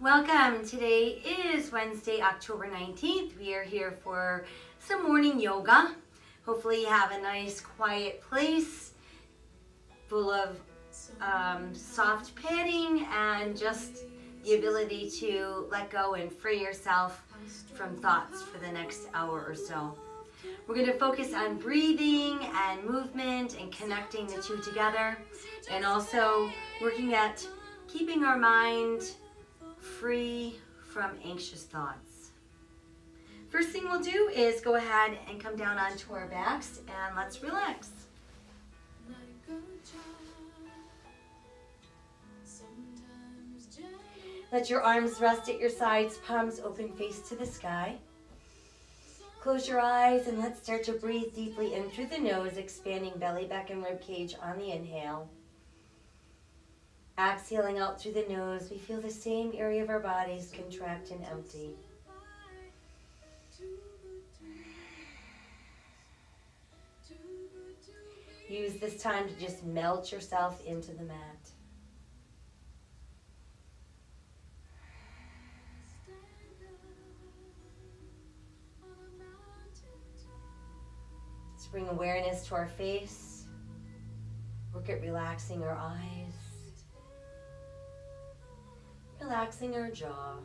Welcome. Today is Wednesday, October 19th. We are here for some morning yoga. Hopefully you have a nice quiet place full of soft padding and just the ability to let go and free yourself from thoughts for the next hour or so. We're going to focus on breathing and movement and connecting the two together, and also working at keeping our mind free from anxious thoughts. First thing we'll do is go ahead and come down onto our backs and let's relax. Let your arms rest at your sides, palms open, face to the sky. Close your eyes and let's start to breathe deeply in through the nose, expanding belly, back, and rib cage on the inhale. Exhaling out through the nose, we feel the same area of our bodies contract and empty. Use this time to just melt yourself into the mat. Let's bring awareness to our face. Work at relaxing our eyes. Relaxing our jaw.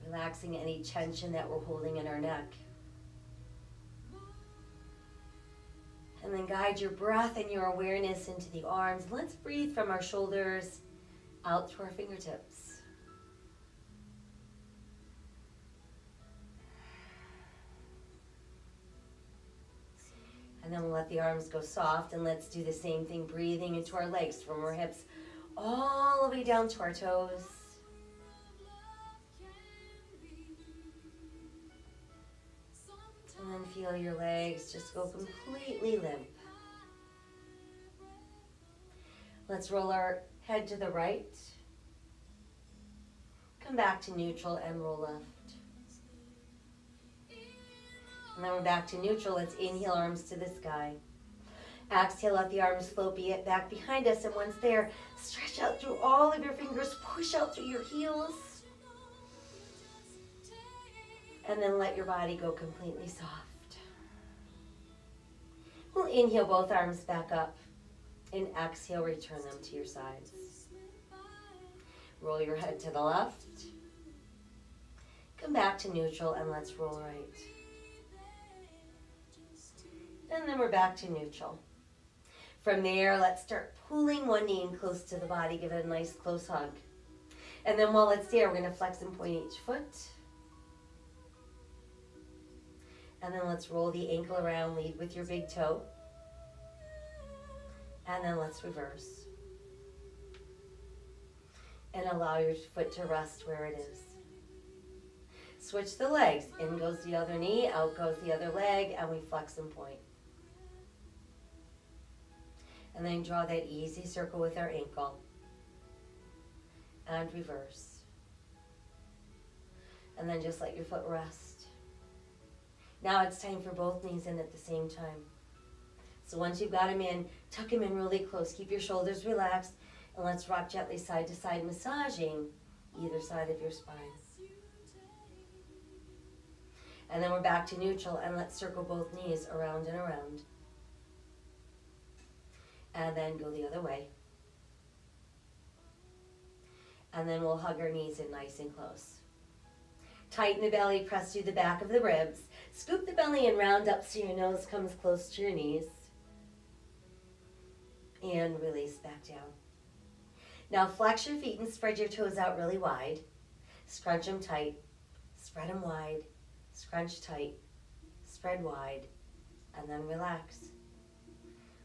Relaxing any tension that we're holding in our neck. And then guide your breath and your awareness into the arms. Let's breathe from our shoulders out to our fingertips. And then we'll let the arms go soft, and let's do the same thing, breathing into our legs from our hips all the way down to our toes. And then feel your legs just go completely limp. Let's roll our head to the right. Come back to neutral and roll left. And then we're back to neutral. Let's inhale, arms to the sky. Exhale, let the arms float back behind us. And once there, stretch out through all of your fingers. Push out through your heels. And then let your body go completely soft. We'll inhale both arms back up. And exhale, return them to your sides. Roll your head to the left. Come back to neutral and let's roll right. And then we're back to neutral. From there, let's start pulling one knee in close to the body. Give it a nice close hug. And then while it's there, we're going to flex and point each foot. And then let's roll the ankle around, lead with your big toe. And then let's reverse. And allow your foot to rest where it is. Switch the legs. In goes the other knee, out goes the other leg, and we flex and point. And then draw that easy circle with our ankle. And reverse. And then just let your foot rest. Now it's time for both knees in at the same time. So once you've got them in, tuck them in really close. Keep your shoulders relaxed. And let's rock gently side to side, massaging either side of your spine. And then we're back to neutral, and let's circle both knees around and around. And then go the other way. And then we'll hug our knees in nice and close. Tighten the belly, press through the back of the ribs. Scoop the belly and round up so your nose comes close to your knees. And release back down. Now flex your feet and spread your toes out really wide. Scrunch them tight. Spread them wide. Scrunch tight. Spread wide. And then relax.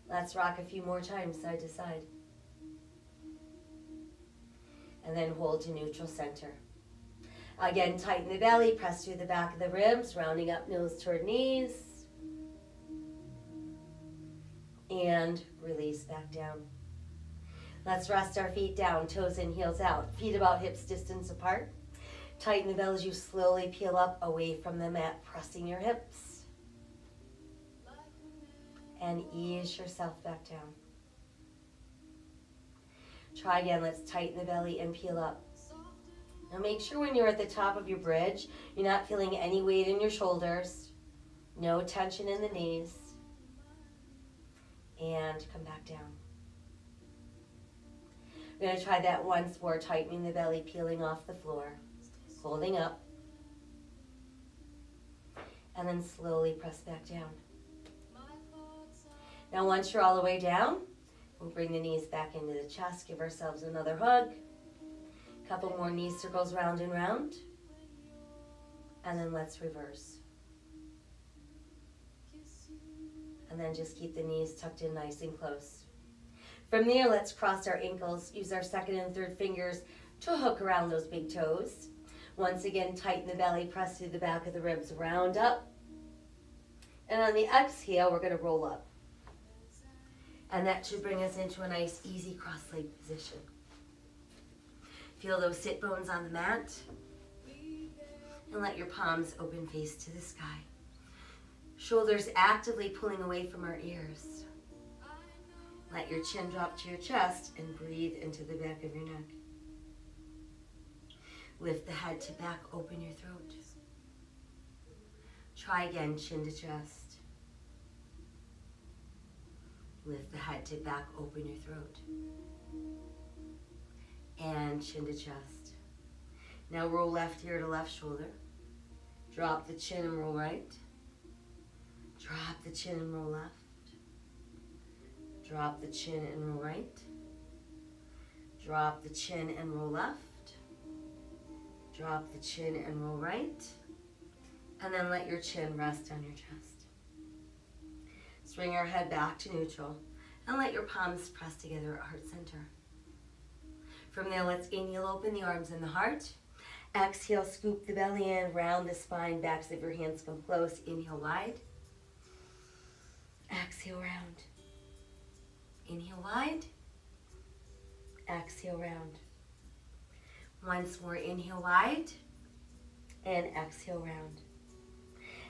Let's rock a few more times side to side. And then hold to neutral center. Again, tighten the belly, press through the back of the ribs, rounding up nose toward knees. And release back down. Let's rest our feet down, toes in, heels out. Feet about hips distance apart. Tighten the belly as you slowly peel up away from the mat, pressing your hips. And ease yourself back down. Try again. Let's tighten the belly and peel up. Now make sure when you're at the top of your bridge, you're not feeling any weight in your shoulders. No tension in the knees. And come back down. We're going to try that once more, tightening the belly, peeling off the floor, holding up, and then slowly press back down. Now once you're all the way down, we'll bring the knees back into the chest, give ourselves another hug, couple more knee circles round and round, and then let's reverse. And then just keep the knees tucked in nice and close. From there, let's cross our ankles, use our second and third fingers to hook around those big toes. Once again, tighten the belly, press through the back of the ribs, round up. And on the exhale, we're going to roll up. And that should bring us into a nice, easy cross-leg position. Feel those sit bones on the mat. And let your palms open face to the sky. Shoulders actively pulling away from our ears. Let your chin drop to your chest and breathe into the back of your neck. Lift the head to back, open your throat. Try again, chin to chest. Lift the head to back, open your throat. And chin to chest. Now roll left ear to left shoulder. Drop the chin and roll right. Drop the chin and roll left. Drop the chin and roll right. Drop the chin and roll left. Drop the chin and roll right. And then let your chin rest on your chest. Swing your head back to neutral and let your palms press together at heart center. From there, let's inhale, open the arms and the heart. Exhale, scoop the belly in, round the spine, backs of your hands come close. Inhale wide. Exhale round. Inhale wide. Exhale round. Once more, inhale wide. And exhale round.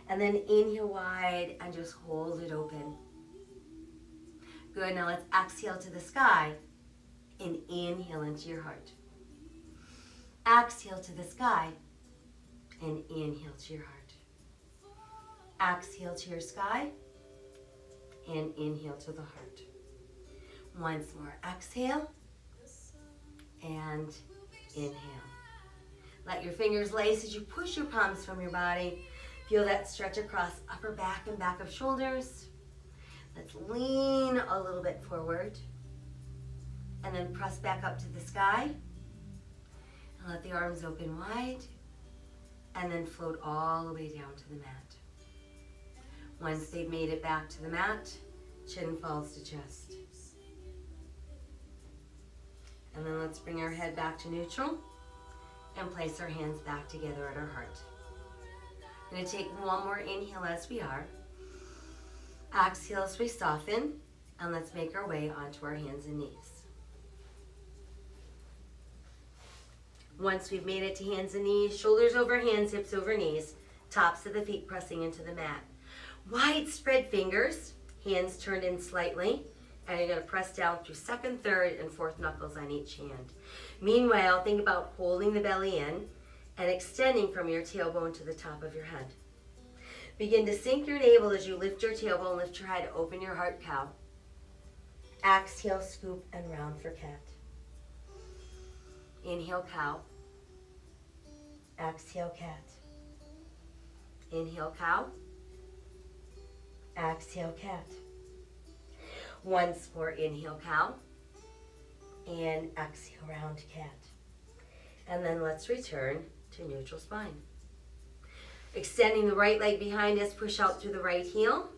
And then inhale wide and just hold it open. Good, now let's exhale to the sky and inhale into your heart. Exhale to the sky and inhale to your heart. Exhale to your sky and inhale to the heart. Once more, exhale and inhale. Let your fingers lace as you push your palms from your body. Feel that stretch across upper back and back of shoulders. Let's lean a little bit forward and then press back up to the sky. And let the arms open wide and then float all the way down to the mat. Once they've made it back to the mat, chin falls to chest. And then let's bring our head back to neutral and place our hands back together at our heart. I'm going to take one more inhale as we are. Exhale as we soften, and let's make our way onto our hands and knees. Once we've made it to hands and knees, shoulders over hands, hips over knees, tops of the feet pressing into the mat. Wide spread fingers, hands turned in slightly, and you're going to press down through second, third, and fourth knuckles on each hand. Meanwhile, think about holding the belly in and extending from your tailbone to the top of your head. Begin to sink your navel as you lift your tailbone, lift your head, open your heart, cow. Exhale, scoop, and round for cat. Inhale, cow. Exhale, cat. Inhale, cow. Exhale, cat. Once more, inhale, cow. And exhale, round cat. And then let's return to neutral spine. Extending the right leg behind us, push out through the right heel.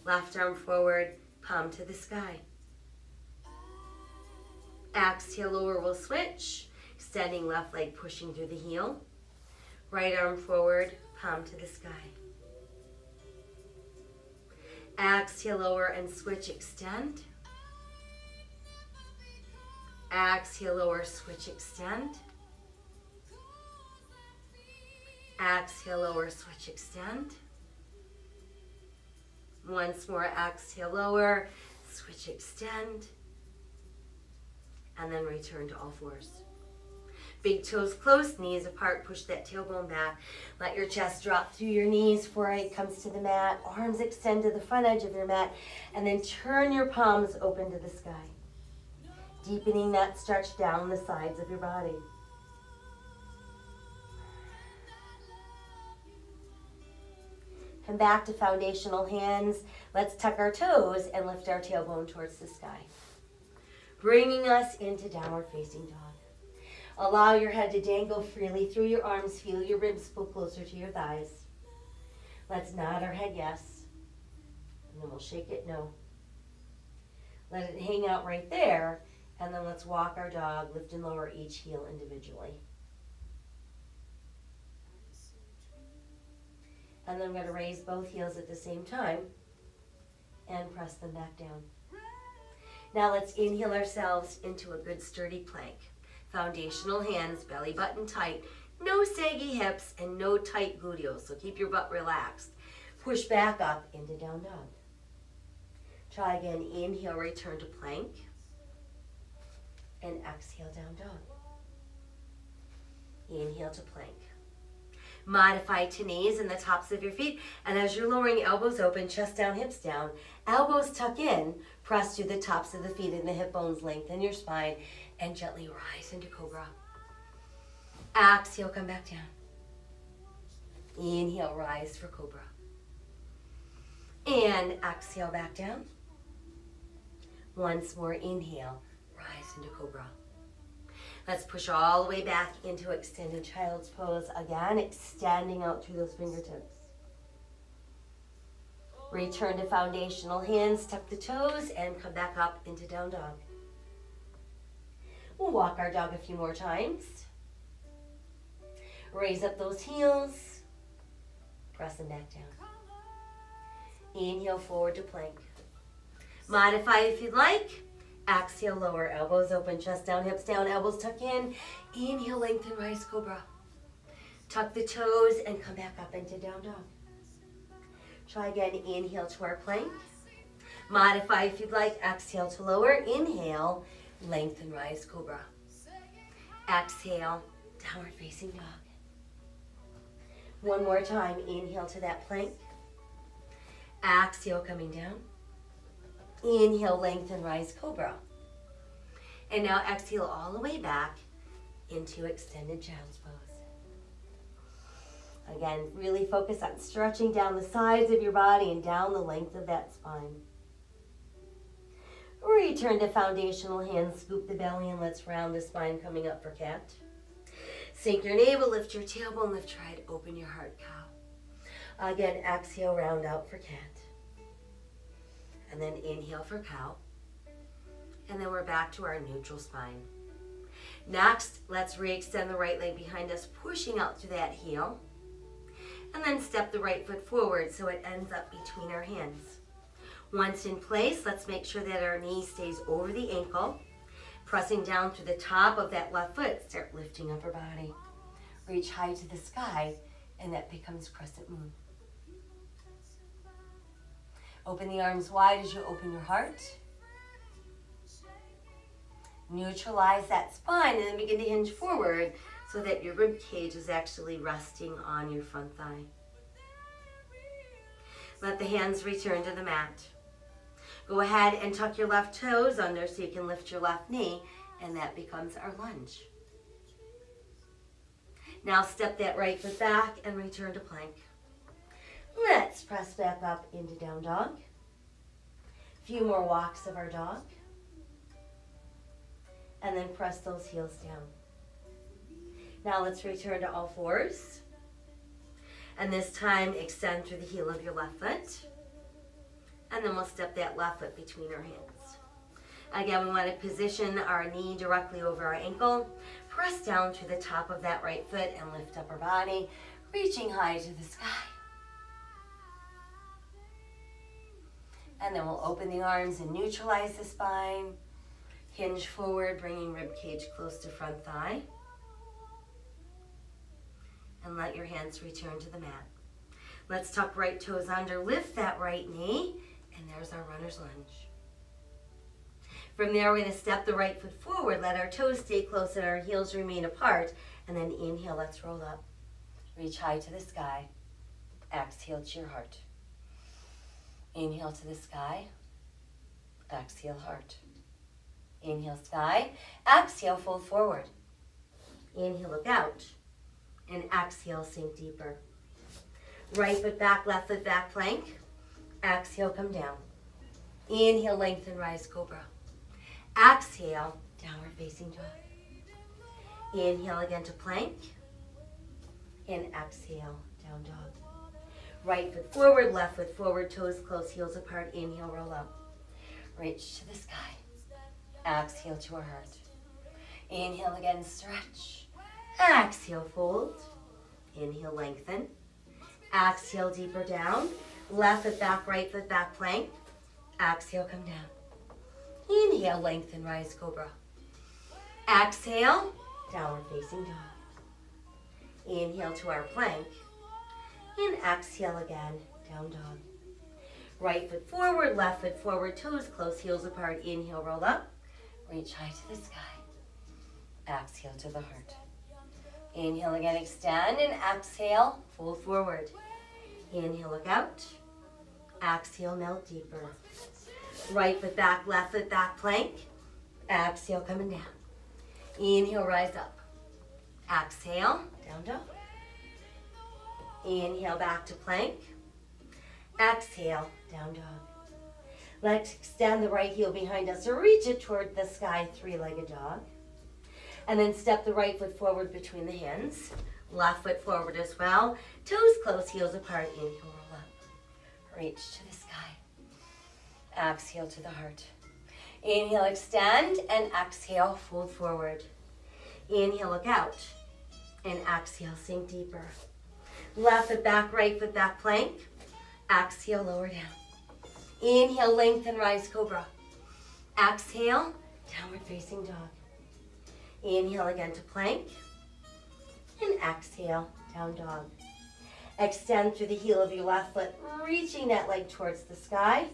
Left arm forward, palm to the sky. Exhale, lower, we'll switch. Extending left leg, pushing through the heel. Right arm forward, palm to the sky. Exhale, lower and switch, extend. Exhale, lower, switch, extend. Exhale, lower, switch, extend. Once more, exhale, lower, switch, extend. And and then return to all fours. Big toes close, knees apart, push that tailbone back. Let your chest drop through your knees, forehead comes to the mat, arms extend to the front edge of your mat, and then turn your palms open to the sky. Deepening that stretch down the sides of your body. Come back to foundational hands. Let's tuck our toes and lift our tailbone towards the sky. Bringing us into downward facing dog. Allow your head to dangle freely through your arms. Feel your ribs pull closer to your thighs. Let's nod our head yes. And then we'll shake it no. Let it hang out right there. And then let's walk our dog, lift and lower each heel individually. And then we're going to raise both heels at the same time and press them back down. Now let's inhale ourselves into a good sturdy plank. Foundational hands, belly button tight, no saggy hips and no tight gluteals, so keep your butt relaxed. Push back up into down dog. Try again, inhale, return to plank. And exhale, down dog. Inhale to plank. Modify to knees and the tops of your feet. And as you're lowering, elbows open, chest down, hips down. Elbows tuck in, press through the tops of the feet and the hip bones, lengthen your spine, and gently rise into cobra. Exhale, come back down. Inhale, rise for cobra. And exhale, back down. Once more, inhale, rise into cobra. Let's push all the way back into extended child's pose. Again, extending out through those fingertips. Return to foundational hands, tuck the toes, and come back up into down dog. We'll walk our dog a few more times. Raise up those heels. Press them back down. Inhale, forward to plank. Modify if you'd like. Exhale, lower, elbows open, chest down, hips down, elbows tuck in. Inhale, lengthen, rise, cobra. Tuck the toes and come back up into down dog. Try again, inhale to our plank. Modify if you'd like, exhale to lower. Inhale, lengthen, rise, cobra. Exhale, downward facing dog. One more time, inhale to that plank. Exhale, coming down. Inhale, lengthen, rise, cobra. And now exhale all the way back into extended child's pose. Again, really focus on stretching down the sides of your body and down the length of that spine. Return to foundational hands, scoop the belly, and let's round the spine coming up for cat. Sink your navel, lift your tailbone, lift your head, open your heart, cow. Again, exhale, round out for cat. And then inhale for cow. And then we're back to our neutral spine. Next, let's re-extend the right leg behind us, pushing out through that heel. And then step the right foot forward so it ends up between our hands. Once in place, let's make sure that our knee stays over the ankle. Pressing down through the top of that left foot, start lifting up our body. Reach high to the sky, and that becomes crescent moon. Open the arms wide as you open your heart. Neutralize that spine and then begin to hinge forward so that your rib cage is actually resting on your front thigh. Let the hands return to the mat. Go ahead and tuck your left toes under so you can lift your left knee, and that becomes our lunge. Now step that right foot back and return to plank. Let's press back up into down dog. A few more walks of our dog. And then press those heels down. Now let's return to all fours. And this time extend through the heel of your left foot. And then we'll step that left foot between our hands. Again, we want to position our knee directly over our ankle. Press down to the top of that right foot and lift up our body, reaching high to the sky. And then we'll open the arms and neutralize the spine. Hinge forward, bringing rib cage close to front thigh. And let your hands return to the mat. Let's tuck right toes under, lift that right knee, and there's our runner's lunge. From there, we're going to step the right foot forward. Let our toes stay close and our heels remain apart. And then inhale, let's roll up. Reach high to the sky. Exhale to your heart. Inhale to the sky. Exhale, heart. Inhale, sky. Exhale, fold forward. Inhale, look out. And exhale, sink deeper. Right foot back, left foot back, plank. Exhale, come down. Inhale, lengthen, rise, cobra. Exhale, downward facing dog. Inhale again to plank. And exhale, down dog. Right foot forward, left foot forward, toes close, heels apart. Inhale, roll up. Reach to the sky. Exhale to our heart. Inhale again, stretch. Exhale, fold. Inhale, lengthen. Exhale, deeper down. Left foot back, right foot back, plank. Exhale, come down. Inhale, lengthen, rise, cobra. Exhale, downward facing dog. Inhale to our plank. And exhale again, down dog. Right foot forward, left foot forward, toes close, heels apart. Inhale, roll up. Reach high to the sky. Exhale to the heart. Inhale again, extend, and exhale, fold forward. Inhale, look out. Exhale, melt deeper. Right foot back, left foot back, plank. Exhale, coming down. Inhale, rise up. Exhale, down dog. Inhale, back to plank. Exhale, down dog. Let's extend the right heel behind us. Reach it toward the sky, three-legged dog. And then step the right foot forward between the hands. Left foot forward as well. Toes close, heels apart. Inhale, roll up. Reach to the sky. Exhale to the heart. Inhale, extend, and exhale, fold forward. Inhale, look out. And exhale, sink deeper. Left foot back, right foot back, plank. Exhale, lower down. Inhale, lengthen, rise, cobra. Exhale, downward facing dog. Inhale again to plank. And exhale, down dog. Extend through the heel of your left foot, reaching that leg towards the sky.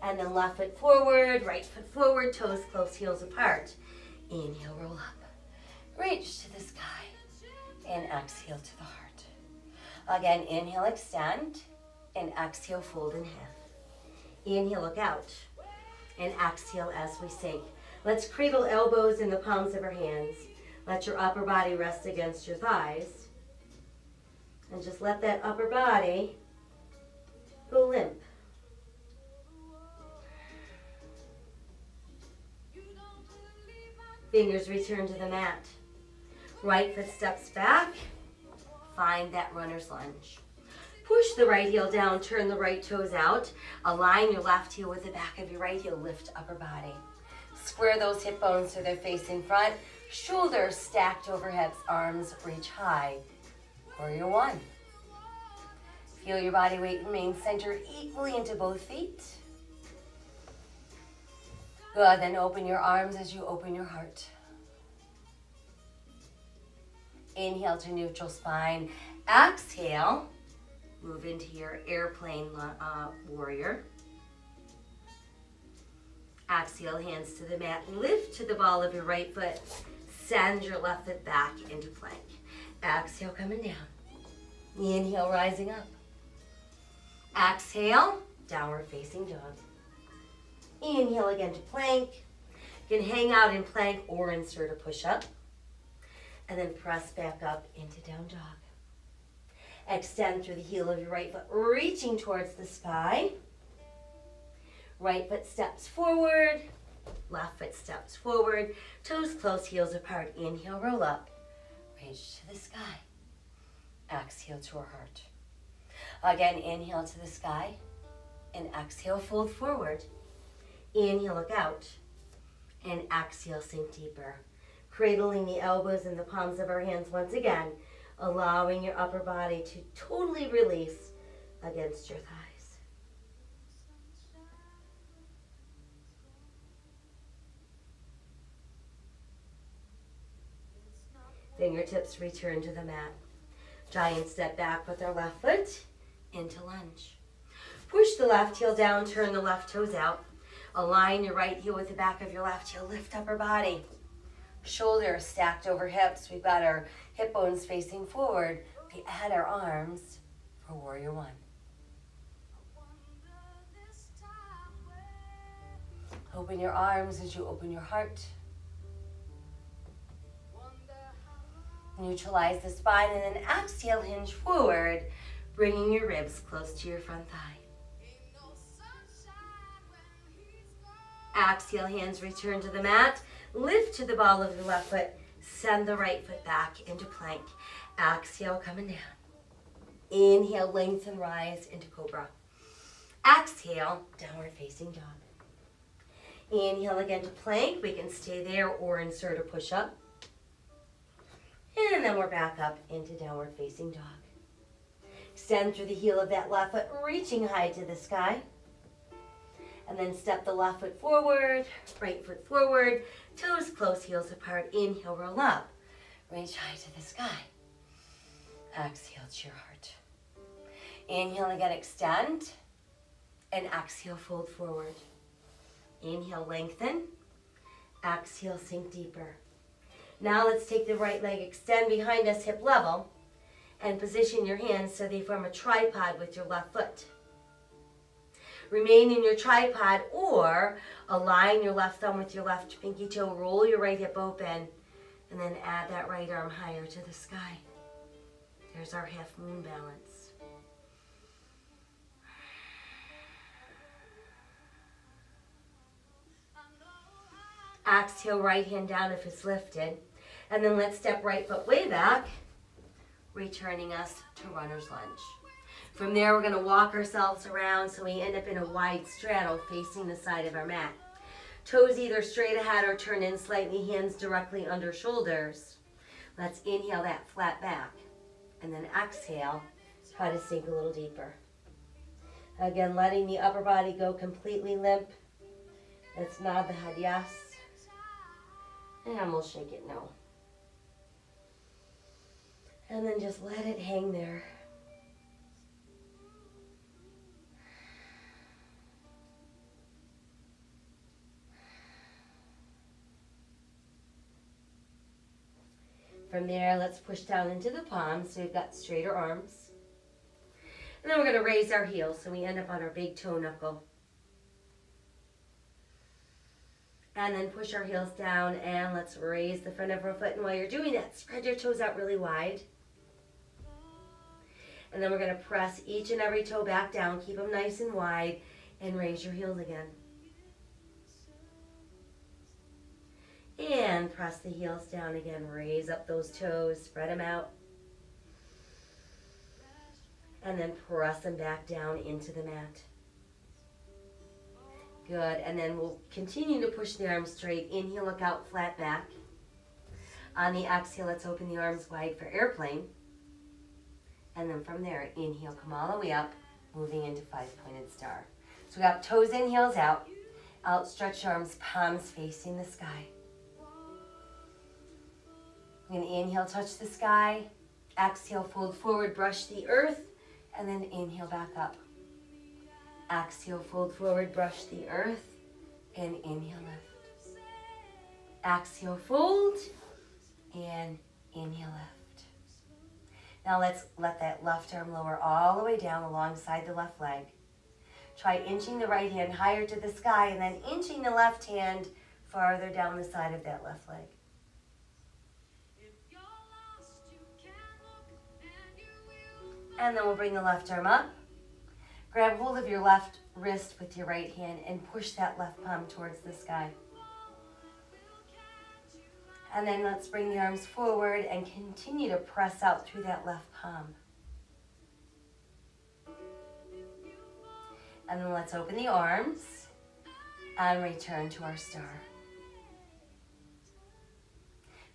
And then left foot forward, right foot forward, toes close, heels apart. Inhale, roll up. Reach to the sky. And exhale to the heart. Again, inhale, extend. And exhale, fold in half. Inhale, look out. And exhale as we sink. Let's cradle elbows in the palms of our hands. Let your upper body rest against your thighs. And just let that upper body go limp. Fingers return to the mat. Right foot steps back. Find that runner's lunge. Push the right heel down, turn the right toes out. Align your left heel with the back of your right heel. Lift upper body. Square those hip bones so they're facing front. Shoulders stacked over hips, arms reach high. Warrior one. Feel your body weight remain centered equally into both feet. Good, then open your arms as you open your heart. Inhale to neutral spine. Exhale, move into your airplane warrior. Exhale, hands to the mat. Lift to the ball of your right foot. Send your left foot back into plank. Exhale, coming down. Inhale, rising up. Exhale, downward facing dog. Inhale again to plank. You can hang out in plank or insert a push-up. And then press back up into down dog. Extend through the heel of your right foot, reaching towards the sky. Right foot steps forward. Left foot steps forward. Toes close, heels apart. Inhale, roll up. Reach to the sky. Exhale to our heart. Again, inhale to the sky. And exhale, fold forward. Inhale, look out. And exhale, sink deeper. Cradling the elbows in the palms of our hands once again, allowing your upper body to totally release against your thighs. Fingertips return to the mat. Giant step back with our left foot into lunge. Push the left heel down, turn the left toes out. Align your right heel with the back of your left heel. Lift upper body. Shoulders stacked over hips. We've got our hip bones facing forward. We add our arms for warrior one. Open your arms as you open your heart. Neutralize the spine and then exhale, hinge forward, bringing your ribs close to your front thigh. Exhale, hands return to the mat. Lift to the ball of your left foot. Send the right foot back into plank. Exhale, coming down. Inhale, lengthen, rise into cobra. Exhale, downward facing dog. Inhale again to plank. We can stay there or insert a push-up. And then we're back up into downward facing dog. Extend through the heel of that left foot, reaching high to the sky. And then step the left foot forward, right foot forward, toes close, heels apart. Inhale, roll up. Reach high to the sky. Exhale to your heart. Inhale again, extend. And exhale, fold forward. Inhale, lengthen. Exhale, sink deeper. Now let's take the right leg, extend behind us, hip level, and position your hands so they form a tripod with your left foot. Remain in your tripod or align your left thumb with your left pinky toe, roll your right hip open, and then add that right arm higher to the sky. There's our half moon balance. Exhale, right hand down if it's lifted. And then let's step right foot way back, returning us to runner's lunge. From there, we're going to walk ourselves around so we end up in a wide straddle facing the side of our mat. Toes either straight ahead or turn in slightly, hands directly under shoulders. Let's inhale that flat back. And then exhale, try to sink a little deeper. Again, letting the upper body go completely limp. Let's nod the head yes. And we'll shake it no. And then just let it hang there. From there, let's push down into the palms so we've got straighter arms. And then we're going to raise our heels so we end up on our big toe knuckle. And then push our heels down and let's raise the front of our foot. And while you're doing that, spread your toes out really wide. And then we're going to press each and every toe back down. Keep them nice and wide and raise your heels again. And press the heels down again. Raise up those toes, spread them out. And then press them back down into the mat. Good, and then we'll continue to push the arms straight. Inhale, look out, flat back. On the exhale, let's open the arms wide for airplane. And then from there, inhale, come all the way up, moving into five-pointed star. So we got toes in, heels out. Outstretched arms, palms facing the sky. We're going to inhale, touch the sky. Exhale, fold forward, brush the earth. And then inhale, back up. Exhale, fold forward, brush the earth. And inhale, lift. Exhale, fold. And inhale, lift. Now let's let that left arm lower all the way down alongside the left leg. Try inching the right hand higher to the sky and then inching the left hand farther down the side of that left leg. And then we'll bring the left arm up. Grab hold of your left wrist with your right hand and push that left palm towards the sky. And then let's bring the arms forward and continue to press out through that left palm. And then let's open the arms and return to our star.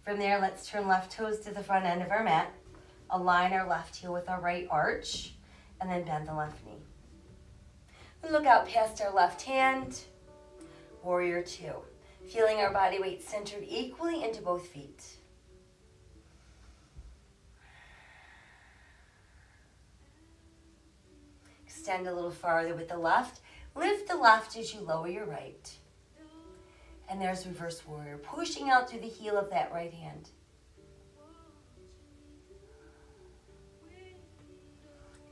From there, let's turn left toes to the front end of our mat. Align our left heel with our right arch, and then bend the left knee. We look out past our left hand, warrior two. Feeling our body weight centered equally into both feet. Extend a little farther with the left. Lift the left as you lower your right. And there's reverse warrior, pushing out through the heel of that right hand.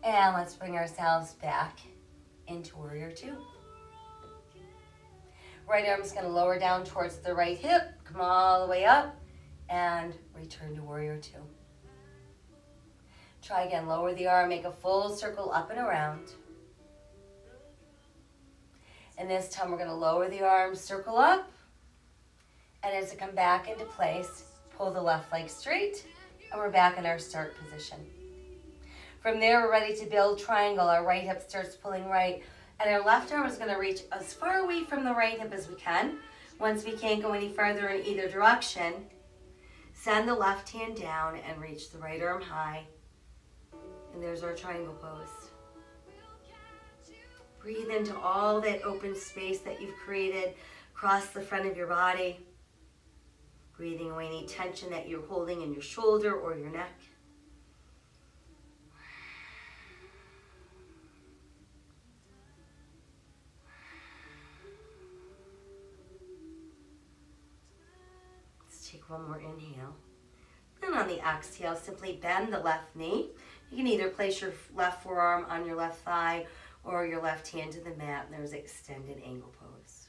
And let's bring ourselves back into warrior two. Right arm's going to lower down towards the right hip, come all the way up, and return to warrior two. Try again, lower the arm, make a full circle up and around. And this time we're going to lower the arm, circle up, and as it come back into place, pull the left leg straight, and we're back in our start position. From there, we're ready to build triangle. Our right hip starts pulling right, and our left arm is going to reach as far away from the right hip as we can. Once we can't go any further in either direction, send the left hand down and reach the right arm high. And there's our triangle pose. Breathe into all that open space that you've created across the front of your body. Breathing away any tension that you're holding in your shoulder or your neck. Let's take one more inhale. Then on the exhale, simply bend the left knee. You can either place your left forearm on your left thigh or your left hand to the mat, and there's extended angle pose.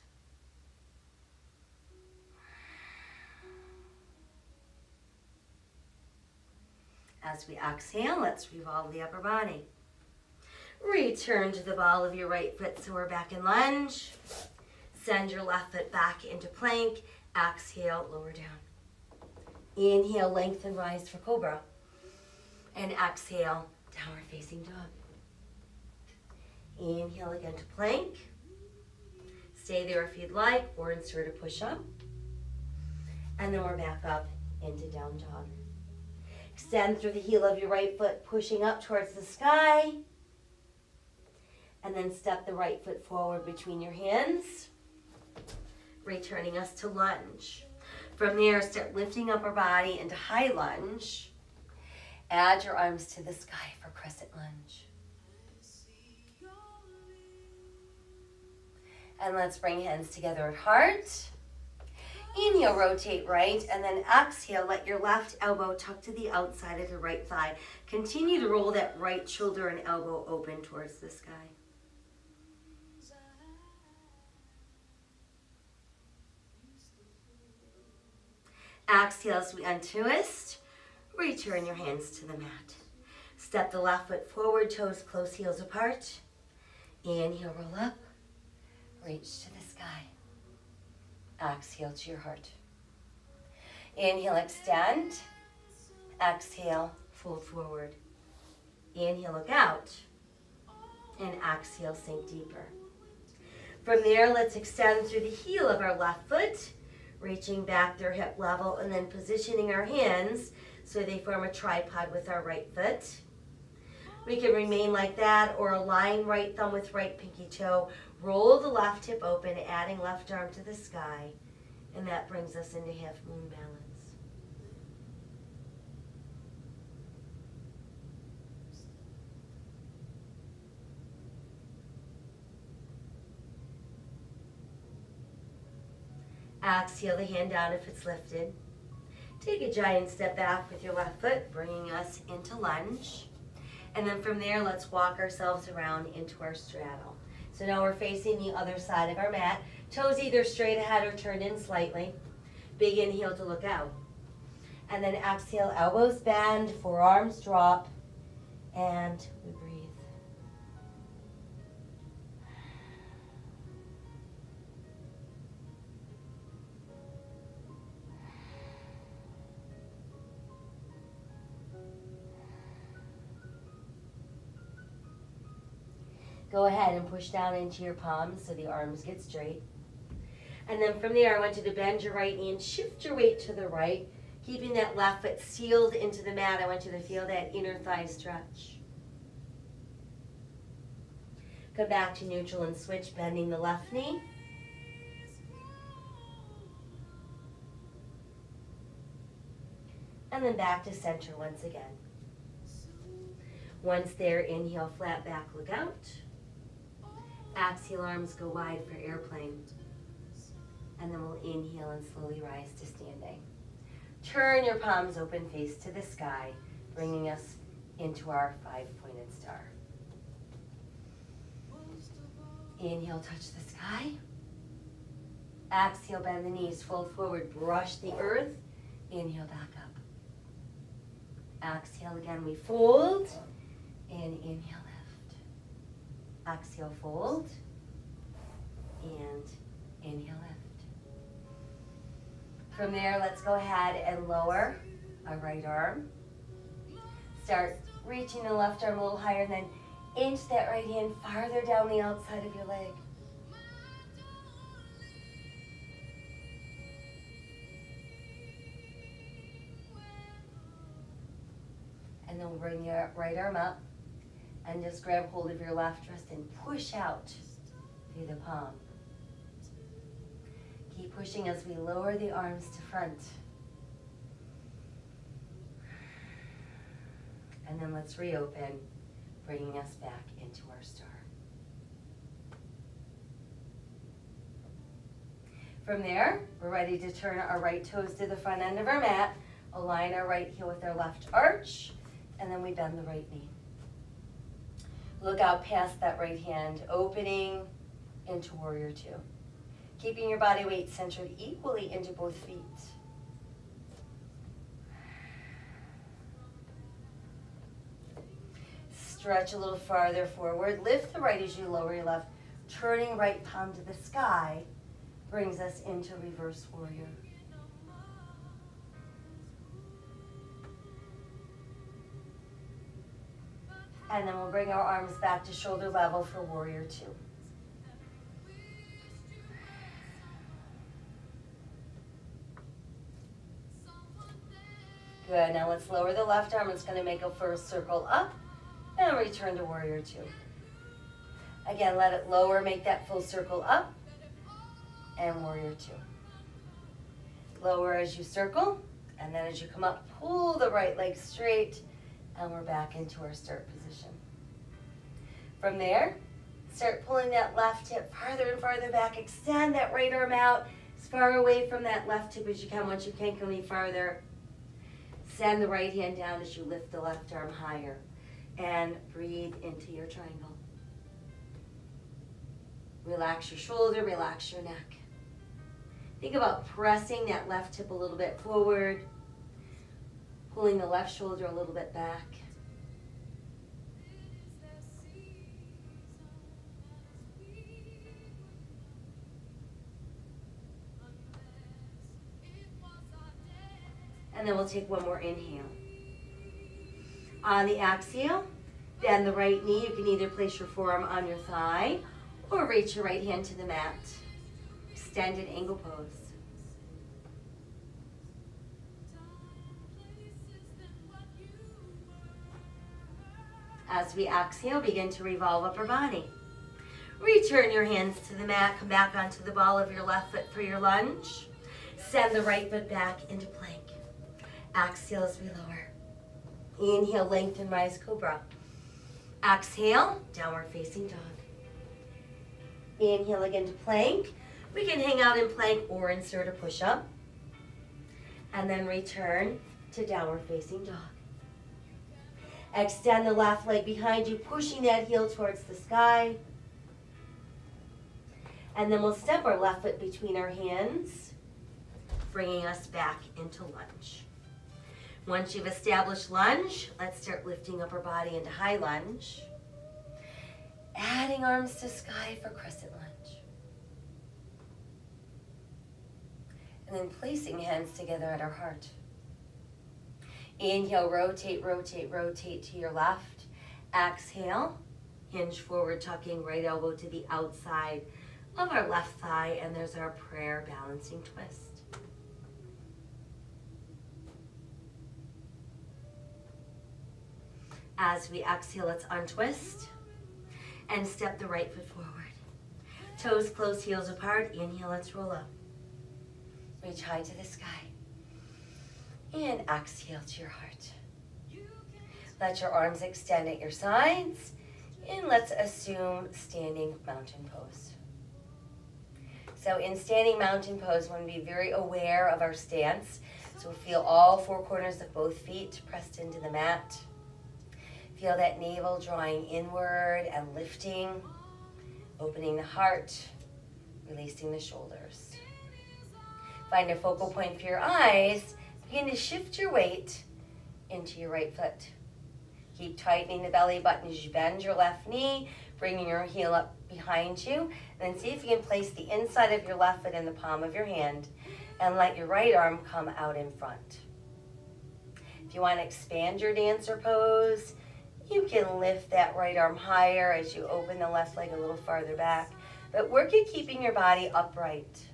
As we exhale, let's revolve the upper body. Return to the ball of your right foot, so we're back in lunge. Send your left foot back into plank. Exhale, lower down. Inhale, lengthen, rise for cobra. And exhale, downward facing dog. Inhale again to plank. Stay there if you'd like, or insert a push-up. And then we're back up into down dog. Extend through the heel of your right foot, pushing up towards the sky. And then step the right foot forward between your hands, returning us to lunge. From there, start lifting up our body into high lunge. Add your arms to the sky for crescent lunge. And let's bring hands together at heart. Inhale, rotate right, and then exhale, let your left elbow tuck to the outside of the right thigh. Continue to roll that right shoulder and elbow open towards the sky. Exhale as we untwist. Return your hands to the mat. Step the left foot forward, toes close, heels apart. Inhale, roll up. Reach to the sky. Exhale to your heart. Inhale, extend. Exhale, fold forward. Inhale, look out. And exhale, sink deeper. From there, let's extend through the heel of our left foot, reaching back their hip level, and then positioning our hands so they form a tripod with our right foot. We can remain like that or align right thumb with right pinky toe. Roll the left hip open, adding left arm to the sky. And that brings us into half moon balance. Exhale the hand down if it's lifted. Take a giant step back with your left foot, bringing us into lunge. And then from there, let's walk ourselves around into our straddle. So now we're facing the other side of our mat. Toes either straight ahead or turned in slightly. Big inhale to look out. And then exhale, elbows bend, forearms drop, and we breathe. Go ahead and push down into your palms so the arms get straight. And then from there, I want you to bend your right knee and shift your weight to the right, keeping that left foot sealed into the mat. I want you to feel that inner thigh stretch. Come back to neutral and switch, bending the left knee. And then back to center once again. Once there, inhale, flat back, look out. Axial arms go wide for airplane. And then we'll inhale and slowly rise to standing. Turn your palms open, face to the sky, bringing us into our 5-pointed star. Inhale, touch the sky. Exhale, bend the knees, fold forward, brush the earth. Inhale, back up. Exhale again, we fold. And inhale, lift. Exhale, fold. And inhale, lift. From there, let's go ahead and lower our right arm. Start reaching the left arm a little higher, and then inch that right hand farther down the outside of your leg. And then we'll bring your right arm up and just grab hold of your left wrist and push out through the palm. Keep pushing as we lower the arms to front. And then let's reopen, bringing us back into our star. From there, we're ready to turn our right toes to the front end of our mat, align our right heel with our left arch, and then we bend the right knee. Look out past that right hand, opening into Warrior Two. Keeping your body weight centered equally into both feet. Stretch a little farther forward. Lift the right as you lower your left. Turning right palm to the sky brings us into Reverse Warrior. And then we'll bring our arms back to shoulder level for Warrior Two. Good, now let's lower the left arm. It's going to make a first circle up and return to Warrior Two. Again, let it lower, make that full circle up and Warrior Two. Lower as you circle, and then as you come up, pull the right leg straight, and we're back into our start position. From there, start pulling that left hip farther and farther back. Extend that right arm out as far away from that left hip as you can. Once you can't go any farther, send the right hand down as you lift the left arm higher. And breathe into your triangle. Relax your shoulder, relax your neck. Think about pressing that left hip a little bit forward, pulling the left shoulder a little bit back. And then we'll take one more inhale. On the exhale, bend the right knee. You can either place your forearm on your thigh or reach your right hand to the mat. Extended angle pose. As we exhale, begin to revolve upper body. Return your hands to the mat. Come back onto the ball of your left foot for your lunge. Send the right foot back into plank. Exhale as we lower. Inhale, lengthen, rise, cobra. Exhale, downward facing dog. Inhale again to plank. We can hang out in plank or insert a push-up. And then return to downward facing dog. Extend the left leg behind you, pushing that heel towards the sky. And then we'll step our left foot between our hands, bringing us back into lunge. Once you've established lunge, let's start lifting upper body into high lunge. Adding arms to sky for crescent lunge. And then placing hands together at our heart. Inhale, rotate, rotate, rotate to your left. Exhale, hinge forward, tucking right elbow to the outside of our left thigh, and there's our prayer balancing twist. As we exhale, let's untwist and step the right foot forward. Toes close, heels apart. Inhale, let's roll up. Reach high to the sky. And exhale to your heart. Let your arms extend at your sides. And let's assume standing mountain pose. So in standing mountain pose, we want to be very aware of our stance. So feel all four corners of both feet pressed into the mat. Feel that navel drawing inward and lifting, opening the heart, releasing the shoulders. Find a focal point for your eyes. Begin to shift your weight into your right foot. Keep tightening the belly button as you bend your left knee, bringing your heel up behind you. And then see if you can place the inside of your left foot in the palm of your hand and let your right arm come out in front. If you want to expand your dancer pose, you can lift that right arm higher as you open the left leg a little farther back. But work at keeping your body upright.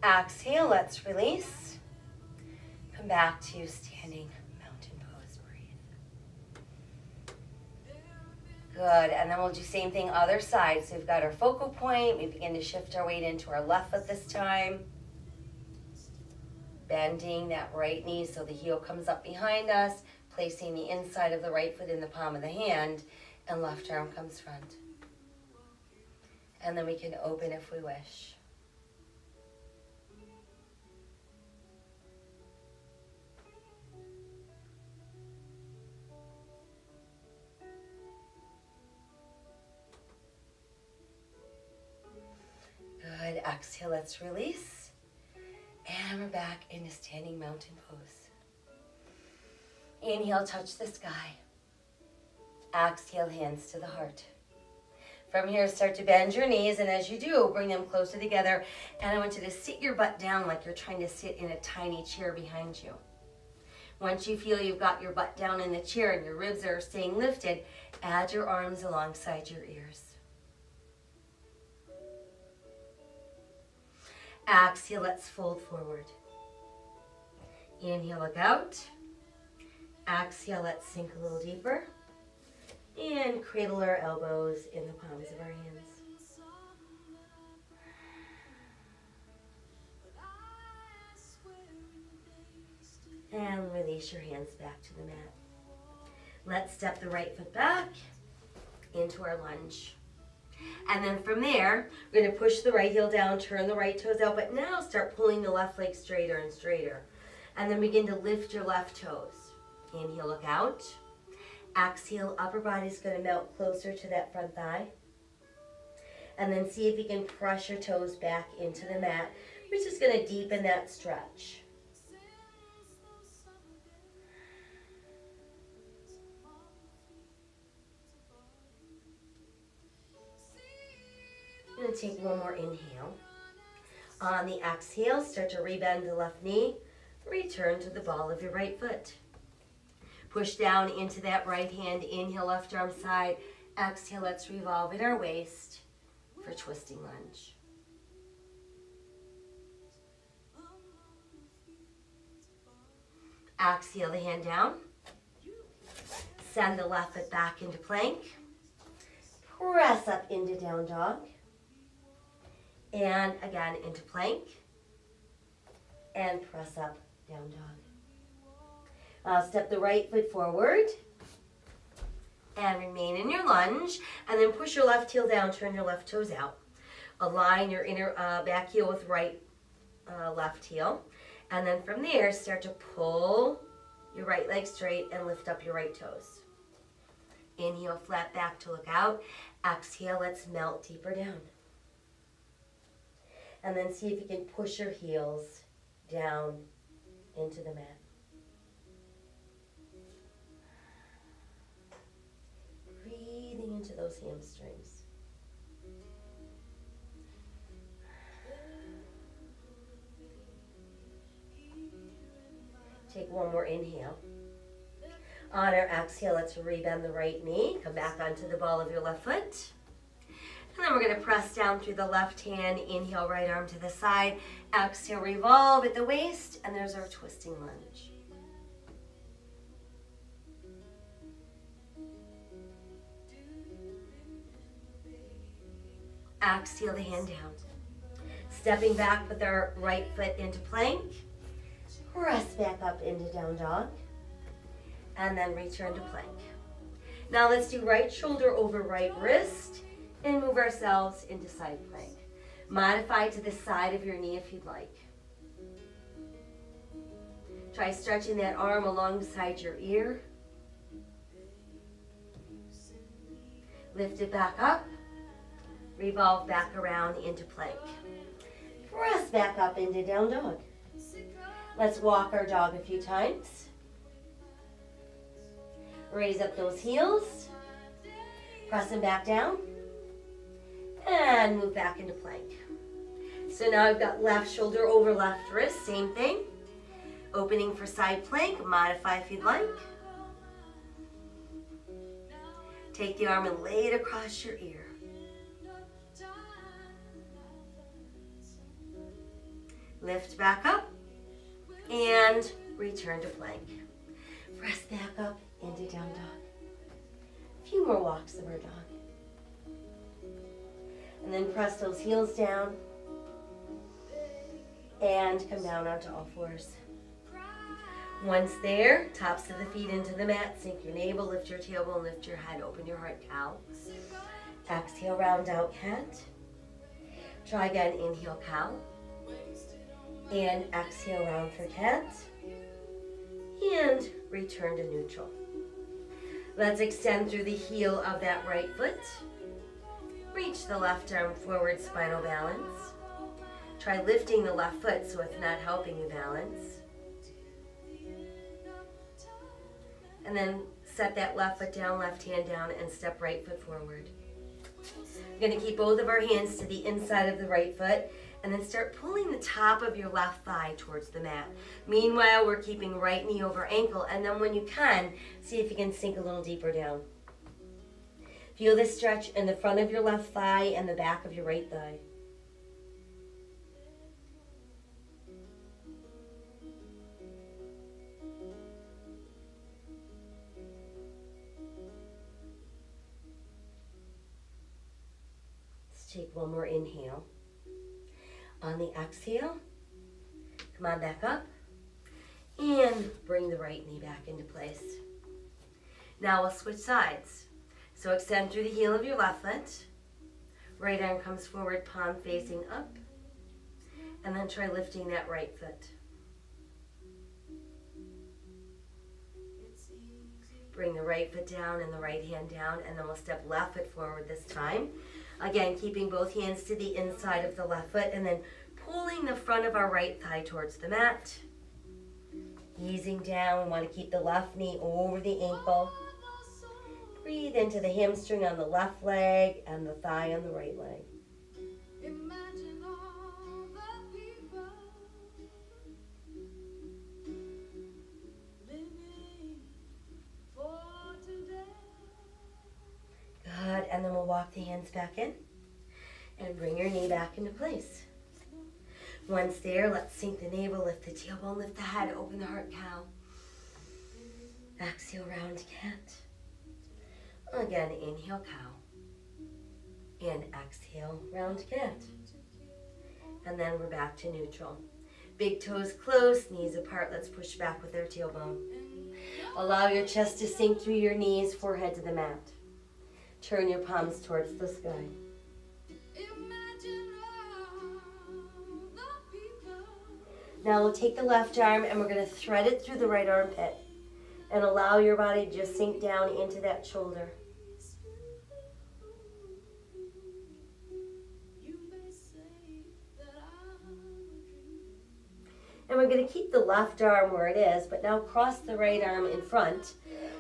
Exhale, let's release. Come back to standing mountain pose. Breathe. Good, and then we'll do same thing other side. So we've got our focal point. We begin to shift our weight into our left foot this time. Bending that right knee so the heel comes up behind us, placing the inside of the right foot in the palm of the hand, and left arm comes front. And then we can open if we wish. Good. Exhale, let's release. And we're back into standing mountain pose. Inhale, touch the sky. Exhale, hands to the heart. From here, start to bend your knees, and as you do, bring them closer together. And I want you to sit your butt down like you're trying to sit in a tiny chair behind you. Once you feel you've got your butt down in the chair and your ribs are staying lifted, add your arms alongside your ears. Exhale, let's fold forward. Inhale, look out. Exhale, let's sink a little deeper. And cradle our elbows in the palms of our hands. And release your hands back to the mat. Let's step the right foot back into our lunge. And then from there, we're going to push the right heel down, turn the right toes out, but now start pulling the left leg straighter and straighter. And then begin to lift your left toes. Inhale, look out. Exhale, upper body's going to melt closer to that front thigh. And then see if you can press your toes back into the mat, which is going to deepen that stretch. I'm going to take one more inhale. On the exhale, start to rebend the left knee. Return to the ball of your right foot. Push down into that right hand. Inhale, left arm side. Exhale, let's revolve at our waist for twisting lunge. Exhale the hand down. Send the left foot back into plank. Press up into down dog. And again into plank. And press up, down dog. Step the right foot forward. And remain in your lunge. And then push your left heel down, turn your left toes out. Align your inner back heel with right left heel. And then from there, start to pull your right leg straight and lift up your right toes. Inhale, flat back to look out. Exhale, let's melt deeper down. And then see if you can push your heels down into the mat. Breathing into those hamstrings. Take one more inhale. On our exhale, let's rebend the right knee. Come back onto the ball of your left foot. And then we're going to press down through the left hand. Inhale, right arm to the side. Exhale, revolve at the waist. And there's our twisting lunge. Exhale the hand down. Stepping back with our right foot into plank. Press back up into down dog. And then return to plank. Now let's do right shoulder over right wrist and move ourselves into side plank. Modify to the side of your knee if you'd like. Try stretching that arm alongside your ear. Lift it back up. Revolve back around into plank. Press back up into down dog. Let's walk our dog a few times. Raise up those heels. Press them back down. And move back into plank. So now I've got left shoulder over left wrist, same thing. Opening for side plank, modify if you'd like. Take the arm and lay it across your ear. Lift back up and return to plank. Press back up into down dog. A few more walks of our dog. And then press those heels down and come down onto all fours. Once there, tops of the feet into the mat, sink your navel, lift your tailbone, lift your head, open your heart, cow. Exhale, round out, cat. Try again, inhale, cow. And exhale, round for cat. And return to neutral. Let's extend through the heel of that right foot. Reach the left arm forward, spinal balance. Try lifting the left foot so it's not helping you balance. And then set that left foot down, left hand down, and step right foot forward. We're going to keep both of our hands to the inside of the right foot, and then start pulling the top of your left thigh towards the mat. Meanwhile, we're keeping right knee over ankle, and then when you can, see if you can sink a little deeper down. Feel the stretch in the front of your left thigh and the back of your right thigh. Take one more inhale. On the exhale, come on back up and bring the right knee back into place. Now we'll switch sides. So extend through the heel of your left foot. Right arm comes forward, palm facing up. And then try lifting that right foot. Bring the right foot down and the right hand down, and then we'll step left foot forward this time. Again, keeping both hands to the inside of the left foot and then pulling the front of our right thigh towards the mat. Easing down, we want to keep the left knee over the ankle. Breathe into the hamstring on the left leg and the thigh on the right leg. Imagine all the people living for today. Good, and then we'll walk the hands back in and bring your knee back into place. Once there, let's sink the navel, lift the tailbone, lift the head, open the heart, cow. Exhale, round cat. Again, inhale, cow. And exhale, round cat. And then we're back to neutral. Big toes close, knees apart. Let's push back with our tailbone. Allow your chest to sink through your knees, forehead to the mat. Turn your palms towards the sky. Now we'll take the left arm and we're going to thread it through the right armpit and allow your body to just sink down into that shoulder. And we're going to keep the left arm where it is, but now cross the right arm in front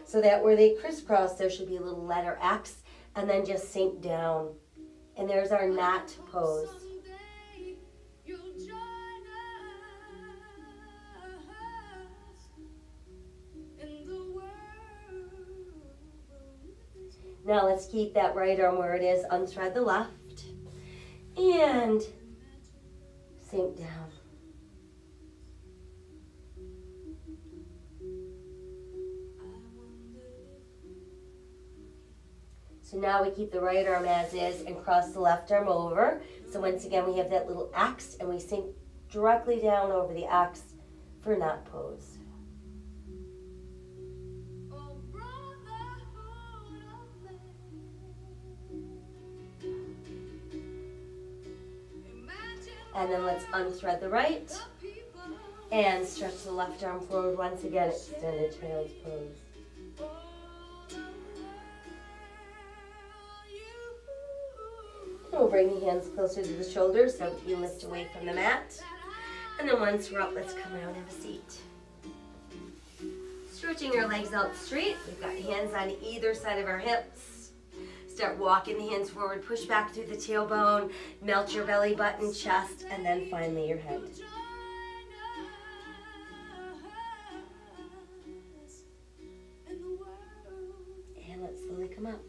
so that where they crisscross there should be a little letter X, and then just sink down. And there's our knot pose. Now let's keep that right arm where it is, unthread the left, and sink down. So now we keep the right arm as is and cross the left arm over. So once again, we have that little X and we sink directly down over the X for knot pose. Oh, brotherhood of man. Imagine And then let's unthread the right the people and stretch the left arm forward once again, extended child's pose. all the world you. We'll bring the hands closer to the shoulders so you lift away from the mat. And then once we're up, let's come around and have a seat. Stretching our legs out straight. We've got hands on either side of our hips. Start walking the hands forward, push back through the tailbone, melt your belly button, chest, and then finally your head. And let's slowly come up.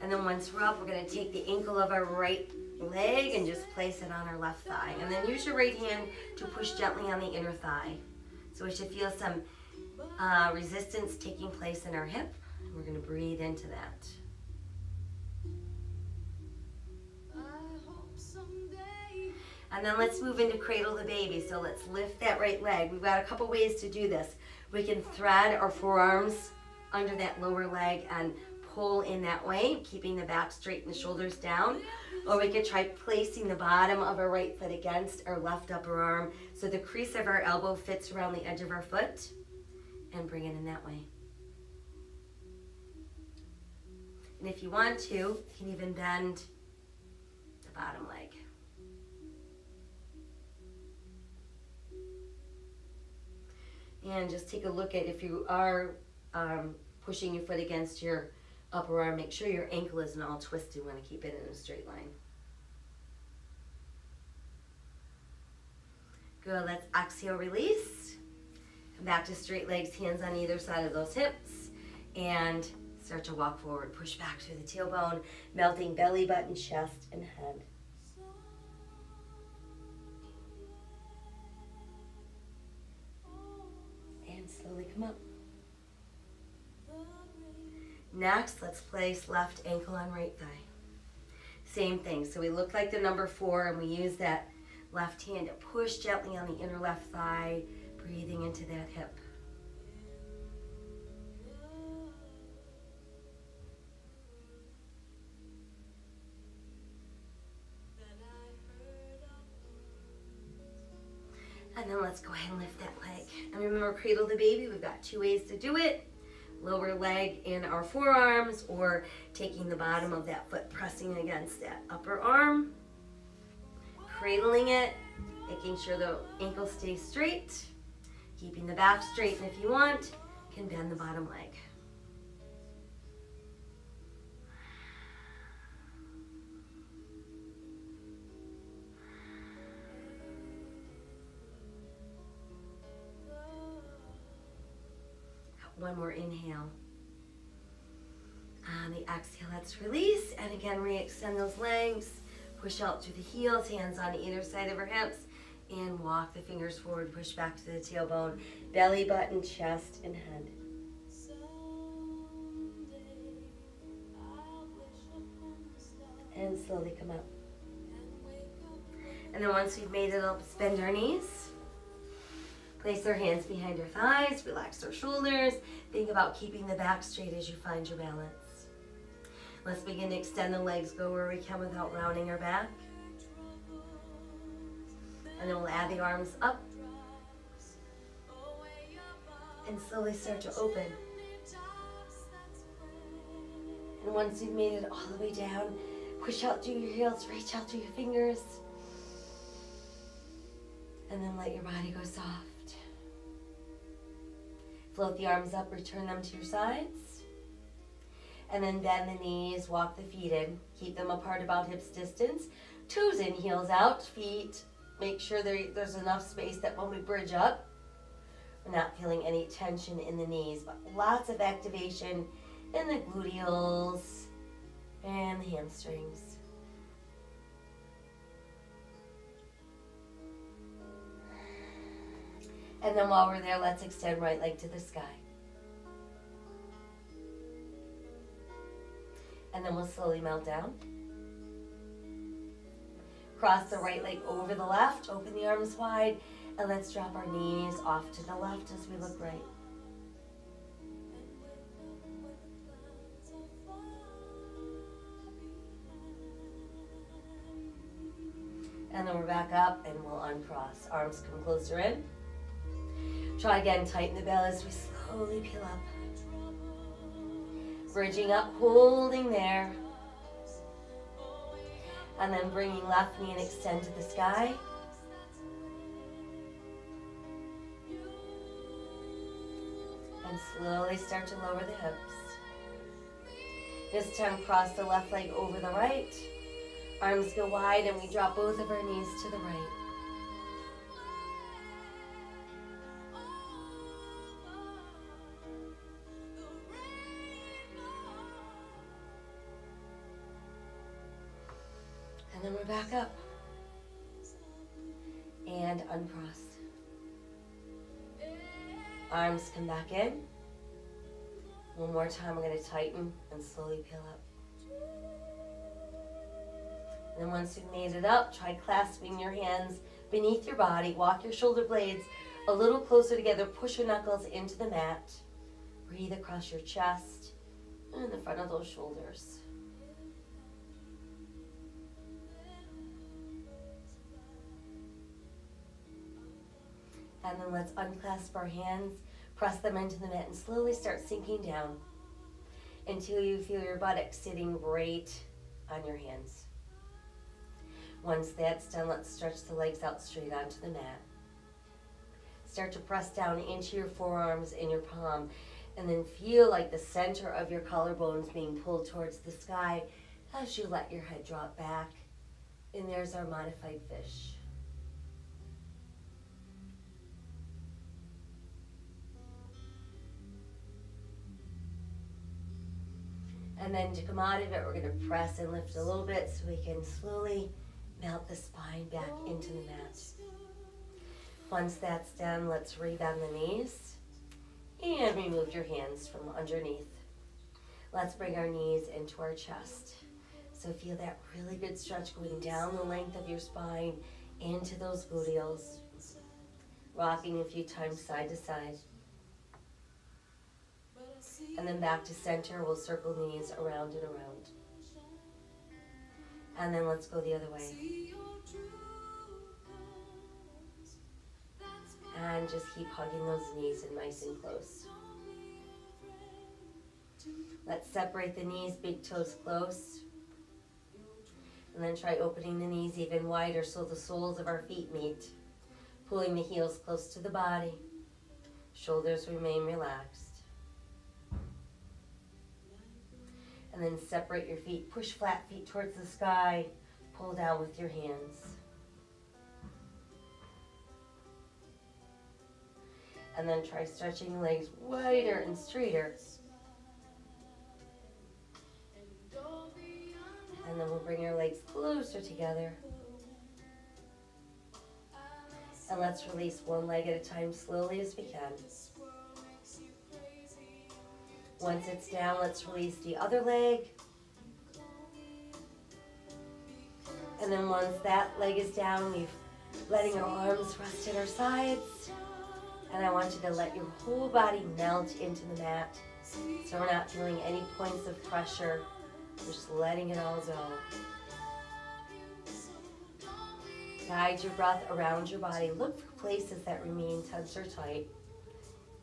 And then once we're up, we're going to take the ankle of our right leg and just place it on our left thigh. And then use your right hand to push gently on the inner thigh. So we should feel some resistance taking place in our hip. And we're going to breathe into that. And then let's move into Cradle the Baby. So let's lift that right leg. We've got a couple ways to do this. We can thread our forearms under that lower leg and pull in that way, keeping the back straight and the shoulders down. Or we could try placing the bottom of our right foot against our left upper arm so the crease of our elbow fits around the edge of our foot, and bring it in that way. And if you want to, you can even bend the bottom leg. And just take a look at if you are pushing your foot against your upper arm, make sure your ankle isn't all twisted. You want to keep it in a straight line. Good, let's exhale, release. Come back to straight legs, hands on either side of those hips. And start to walk forward. Push back through the tailbone, melting belly button, chest, and head. And slowly come up. Next, let's place left ankle on right thigh. Same thing. So we look like the number 4 and we use that left hand to push gently on the inner left thigh, breathing into that hip. And then let's go ahead and lift that leg. And remember, Cradle the Baby, we've got 2 ways to do it. Lower leg in our forearms, or taking the bottom of that foot, pressing against that upper arm, cradling it, making sure the ankle stays straight, keeping the back straight, and if you want, you can bend the bottom leg. One more inhale. On the exhale, let's release. And again, re-extend those legs. Push out through the heels, hands on either side of our hips. And walk the fingers forward, push back to the tailbone. Belly button, chest, and head. And slowly come up. And then once we've made it up, let's bend our knees. Place our hands behind our thighs, relax our shoulders. Think about keeping the back straight as you find your balance. Let's begin to extend the legs, go where we can without rounding our back. And then we'll add the arms up. And slowly start to open. And once you've made it all the way down, push out through your heels, reach out through your fingers. And then let your body go soft. Float the arms up, return them to your sides. And then bend the knees, walk the feet in. Keep them apart about hips distance. Toes in, heels out, feet. Make sure there's enough space that when we bridge up, we're not feeling any tension in the knees, but lots of activation in the gluteals and the hamstrings. And then while we're there, let's extend right leg to the sky. And then we'll slowly melt down. Cross the right leg over the left, open the arms wide, and let's drop our knees off to the left as we look right. And then we're back up and we'll uncross. Arms come closer in. Try again, tighten the belly as we slowly peel up. Bridging up, holding there. And then bringing left knee and extend to the sky. And slowly start to lower the hips. This time cross the left leg over the right. Arms go wide and we drop both of our knees to the right. And then we're back up. And uncross. Arms come back in. One more time, we're going to tighten and slowly peel up. And then once you've made it up, try clasping your hands beneath your body. Walk your shoulder blades a little closer together. Push your knuckles into the mat. Breathe across your chest and the front of those shoulders. And then let's unclasp our hands, press them into the mat, and slowly start sinking down until you feel your buttocks sitting right on your hands. Once that's done, let's stretch the legs out straight onto the mat. Start to press down into your forearms and your palm, and then feel like the center of your collarbones being pulled towards the sky as you let your head drop back. And there's our modified fish. And then to come out of it, we're going to press and lift a little bit so we can slowly melt the spine back into the mat. Once that's done, let's rebend the knees and remove your hands from underneath. Let's bring our knees into our chest. So feel that really good stretch going down the length of your spine into those gluteals. Rocking a few times side to side. And then back to center, we'll circle knees around and around. And then let's go the other way. And just keep hugging those knees in nice and close. Let's separate the knees, big toes close. And then try opening the knees even wider so the soles of our feet meet. Pulling the heels close to the body. Shoulders remain relaxed. And then separate your feet. Push flat feet towards the sky. Pull down with your hands. And then try stretching the legs wider and straighter. And then we'll bring our legs closer together. And let's release one leg at a time slowly as we can. Once it's down, let's release the other leg. And then once that leg is down, we're letting our arms rest at our sides. And I want you to let your whole body melt into the mat. So we're not feeling any points of pressure. We're just letting it all go. Guide your breath around your body. Look for places that remain tense or tight.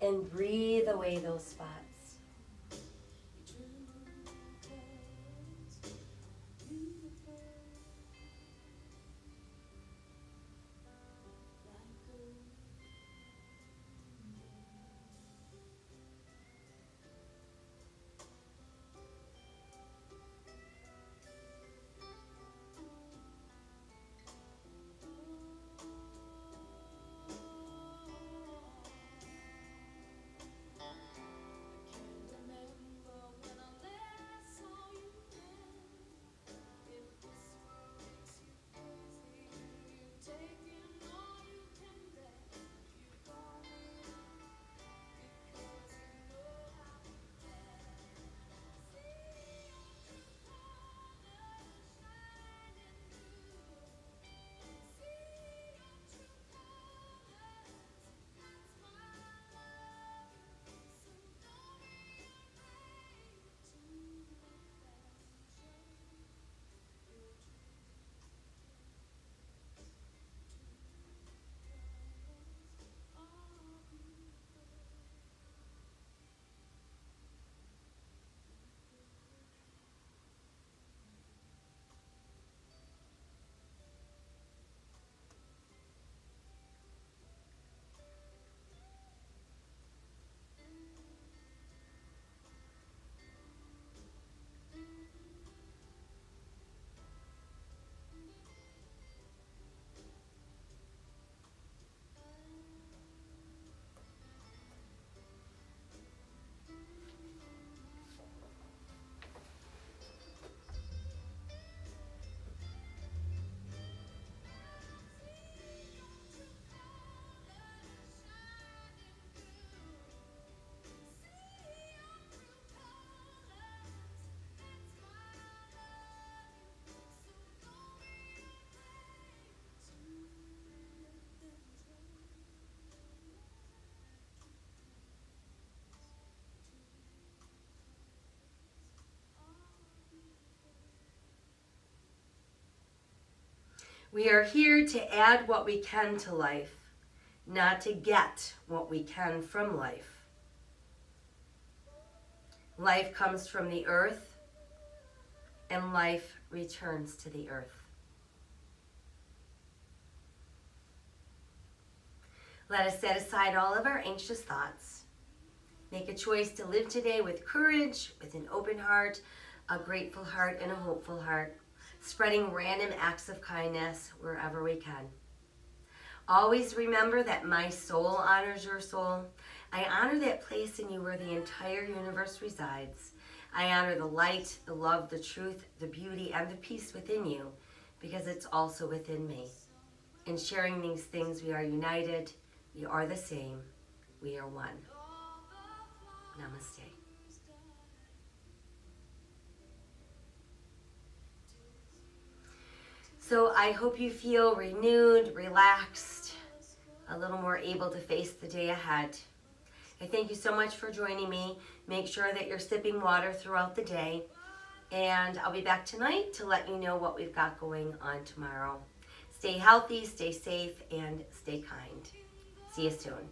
And breathe away those spots. We are here to add what we can to life, not to get what we can from life. Life comes from the earth, and life returns to the earth. Let us set aside all of our anxious thoughts. Make a choice to live today with courage, with an open heart, a grateful heart, and a hopeful heart, spreading random acts of kindness wherever we can. Always remember that my soul honors your soul. I honor that place in you where the entire universe resides. I honor the light, the love, the truth, the beauty, and the peace within you, because it's also within me. In sharing these things, we are united, we are the same, we are one. Namaste. So I hope you feel renewed, relaxed, a little more able to face the day ahead. I thank you so much for joining me. Make sure that you're sipping water throughout the day. And I'll be back tonight to let you know what we've got going on tomorrow. Stay healthy, stay safe, and stay kind. See you soon.